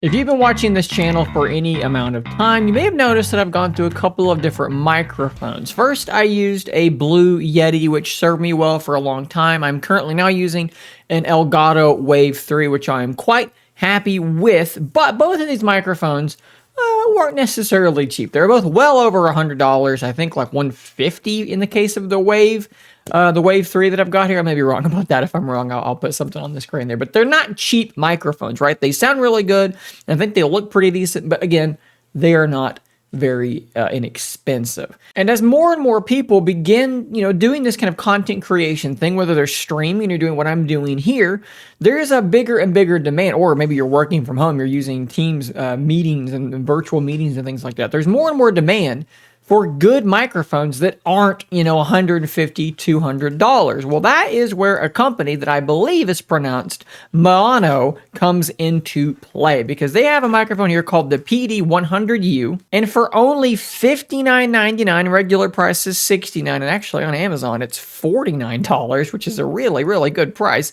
If you've been watching this channel for any amount of time, you may have noticed that I've gone through a couple of different microphones. First, I used a Blue Yeti, which served me well for a long time. I'm currently now using an Elgato Wave 3, which I am quite happy with, but both of these microphones weren't necessarily cheap. They're both well over $100. I think like $150 in the case of the Wave 3 that I've got here. I may be wrong about that. If I'm wrong, I'll put something on the screen there. But they're not cheap microphones, right? They sound really good. And I think they look pretty decent. But again, they are not very inexpensive. And as more and more people begin, doing this kind of content creation thing, whether they're streaming or doing what I'm doing here, there is a bigger and bigger demand. Or maybe you're working from home, you're using Teams meetings and virtual meetings and things like that. There's more and more demand for good microphones that aren't, $150, $200. Well, that is where a company that I believe is pronounced MAONO comes into play, because they have a microphone here called the PD100U, and for only $59.99, regular price is $69, and actually on Amazon it's $49, which is a really, really good price.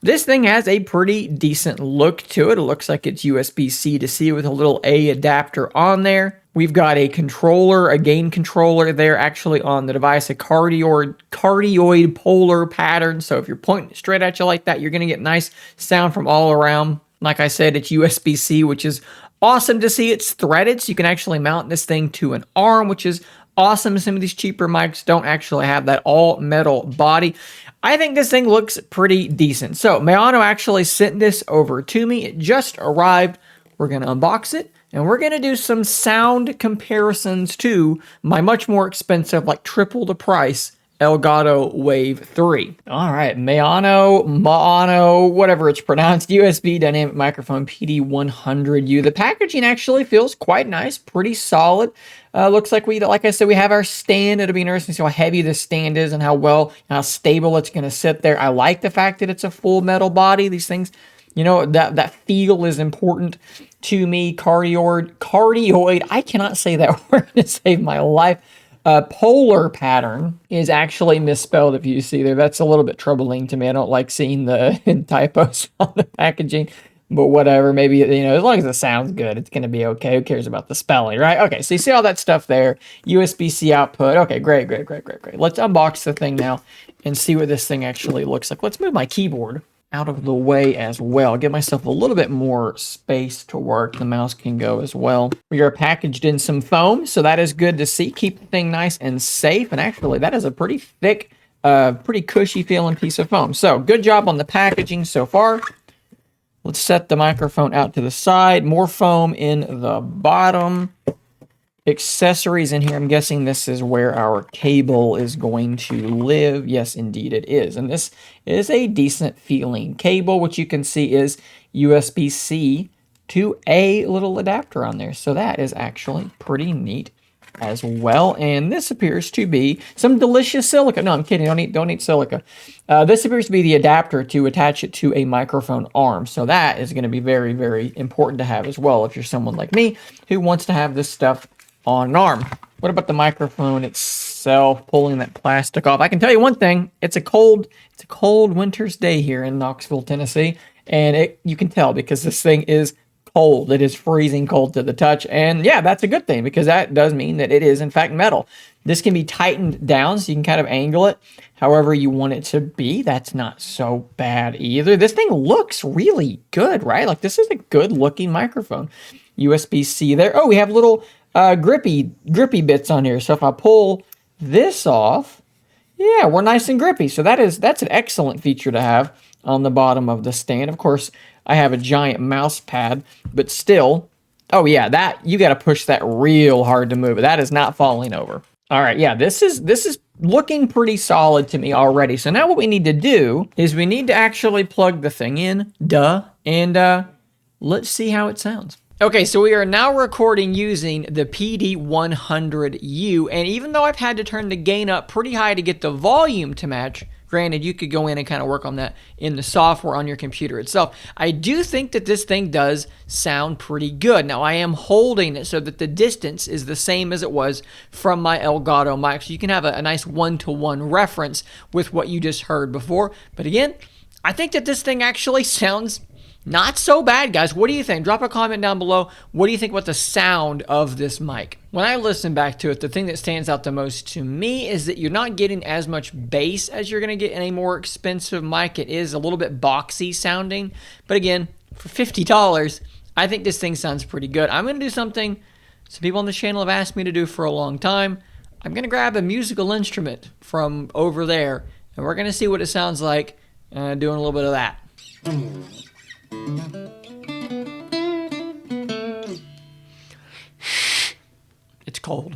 This thing has a pretty decent look to it. It looks like it's USB-C to C with a little A adapter on there. We've got a controller, a gain controller there actually on the device, a cardioid polar pattern. So if you're pointing straight at you like that, you're going to get nice sound from all around. Like I said, it's USB-C, which is awesome to see. It's threaded, so you can actually mount this thing to an arm, which is awesome. Some of these cheaper mics don't actually have that all metal body. I think this thing looks pretty decent. So MAONO actually sent this over to me. It just arrived. We're going to unbox it, and we're going to do some sound comparisons to my much more expensive, like triple the price, Elgato Wave 3. All right, MAONO, whatever it's pronounced, USB dynamic microphone PD100U. The packaging actually feels quite nice, pretty solid. Looks like like I said, we have our stand. It'll be interesting to see how heavy this stand is and how stable it's going to sit there. I like the fact that it's a full metal body. These things, that feel is important to me. Cardioid, I cannot say that word to save my life. Polar pattern is actually misspelled, if you see there. That's a little bit troubling to me. I don't like seeing the typos on the packaging, but whatever. Maybe, as long as it sounds good, it's going to be okay. Who cares about the spelling, right? Okay, so you see all that stuff there. USB-C output. Okay, great. Let's unbox the thing now and see what this thing actually looks like. Let's move my keyboard out of the way as well. Give myself a little bit more space to work. The mouse can go as well. We are packaged in some foam, so that is good to see. Keep the thing nice and safe. And actually, that is a pretty thick, pretty cushy feeling piece of foam. So good job on the packaging so far. Let's set the microphone out to the side. More foam in the bottom. Accessories in here. I'm guessing this is where our cable is going to live. Yes, indeed it is. And this is a decent feeling cable, which you can see is USB-C to a little adapter on there. So that is actually pretty neat as well. And this appears to be some delicious silica. No, I'm kidding. Don't eat silica. This appears to be the adapter to attach it to a microphone arm. So that is going to be very, very important to have as well if you're someone like me who wants to have this stuff on an arm. What about the microphone itself, pulling that plastic off? I can tell you one thing, it's a cold winter's day here in Knoxville, Tennessee, and you can tell because this thing is cold. It is freezing cold to the touch, and yeah, that's a good thing because that does mean that it is in fact metal. This can be tightened down so you can kind of angle it however you want it to be. That's not so bad either. This thing looks really good, right? Like this is a good looking microphone. USB-C there. Oh, we have little grippy bits on here. So if I pull this off, yeah, we're nice and grippy. So that's an excellent feature to have on the bottom of the stand. Of course, I have a giant mouse pad, but still, oh yeah, that you got to push that real hard to move it. That is not falling over. All right, yeah, this is looking pretty solid to me already. So now what we need to do is we need to actually plug the thing in, and let's see how it sounds. Okay, so we are now recording using the PD100U, and even though I've had to turn the gain up pretty high to get the volume to match, granted, you could go in and kind of work on that in the software on your computer itself, I do think that this thing does sound pretty good. Now, I am holding it so that the distance is the same as it was from my Elgato mic, so you can have a nice one-to-one reference with what you just heard before. But again, I think that this thing actually sounds Not so bad, guys. What do you think? Drop a comment down below. What do you think about the sound of this mic? When I listen back to it, the thing that stands out the most to me is that you're not getting as much bass as you're going to get in a more expensive mic. It is a little bit boxy sounding. But again, for $50, I think this thing sounds pretty good. I'm going to do something some people on this channel have asked me to do for a long time. I'm going to grab a musical instrument from over there, and we're going to see what it sounds like doing a little bit of that. It's cold.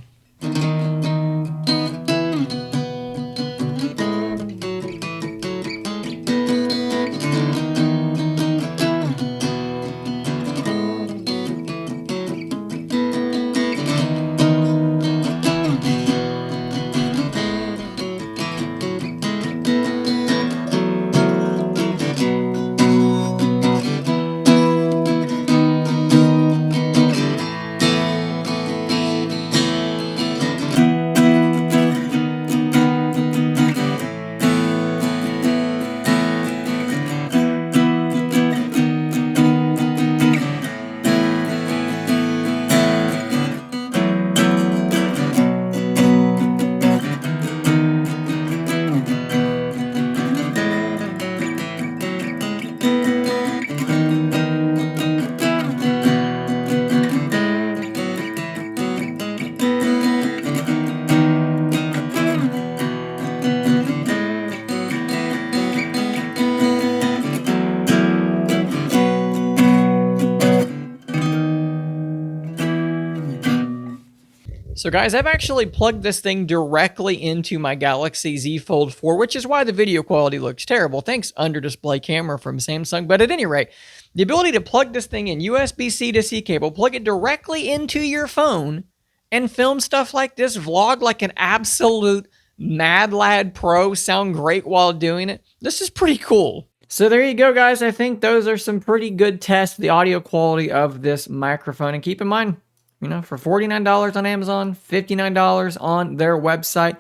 So guys, I've actually plugged this thing directly into my Galaxy Z Fold 4, which is why the video quality looks terrible. Thanks, under display camera from Samsung. But at any rate, the ability to plug this thing in USB-C to C cable, plug it directly into your phone, and film stuff like this, vlog like an absolute Mad Lad Pro, sound great while doing it. This is pretty cool. So there you go, guys. I think those are some pretty good tests of the audio quality of this microphone. And keep in mind, you know, for $49 on Amazon, $59 on their website,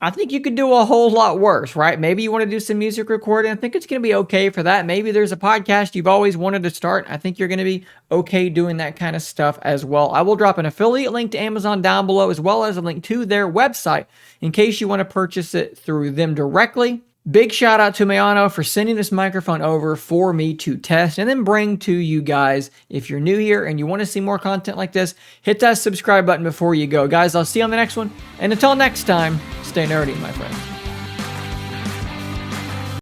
I think you could do a whole lot worse, right? Maybe you want to do some music recording. I think it's going to be okay for that. Maybe there's a podcast you've always wanted to start. I think you're going to be okay doing that kind of stuff as well. I will drop an affiliate link to Amazon down below, as well as a link to their website in case you want to purchase it through them directly. Big shout out to MAONO for sending this microphone over for me to test and then bring to you guys. If you're new here and you want to see more content like this, hit that subscribe button before you go. Guys, I'll see you on the next one. And until next time, stay nerdy, my friends.